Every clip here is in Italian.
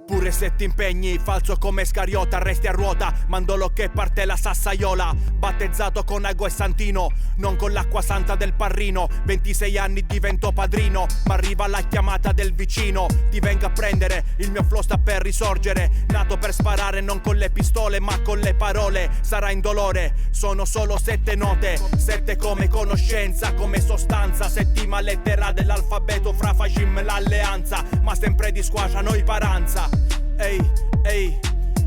Pure se ti impegni, falso come Scariota, resti a ruota, mandolo che parte la sassaiola. Battezzato con ago e santino, non con l'acqua santa del parrino. 26 anni divento padrino, ma arriva la chiamata del vicino. Ti vengo a prendere, il mio flow sta per risorgere. Nato per sparare non con le pistole ma con le parole. Sarà indolore, sono solo 7 note, 7 come conoscenza, come sostanza. Settima lettera dell'alfabeto fra fascismo e l'alleanza, ma sempre di squadra noi paranza. Ehi, ehi,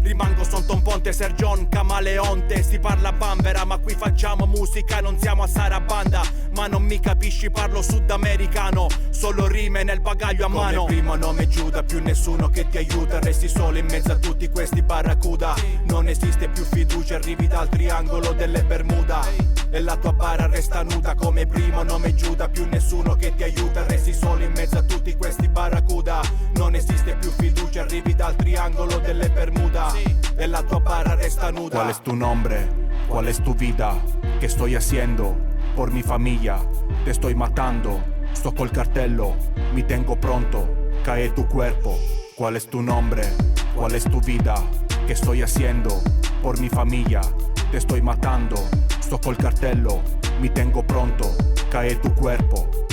rimango sotto un ponte, Sergion Camaleonte. Si parla bambera ma qui facciamo musica, non siamo a Sarabanda. Ma non mi capisci, parlo sudamericano, solo rime nel bagaglio a mano. Come primo nome Giuda, più nessuno che ti aiuta. Resti solo in mezzo a tutti questi barracuda. Non esiste più fiducia, arrivi dal triangolo delle Bermuda e la tua bara resta nuda. Come primo nome Giuda, più nessuno che ti aiuta. Resti solo in mezzo a tutti questi barracuda. Non esiste più fiducia, arrivi dal triangolo delle Bermuda e la tua barra resta nuda. ¿Cuál es tu nombre? ¿Cuál es tu vida? ¿Qué estoy haciendo? Por mi familia, te estoy matando. Sto col cartello, mi tengo pronto, cae tu cuerpo. ¿Cuál es tu nombre? ¿Cuál es tu vida? ¿Qué estoy haciendo? Por mi familia, te estoy matando. Sto col cartello, mi tengo pronto, cae tu cuerpo.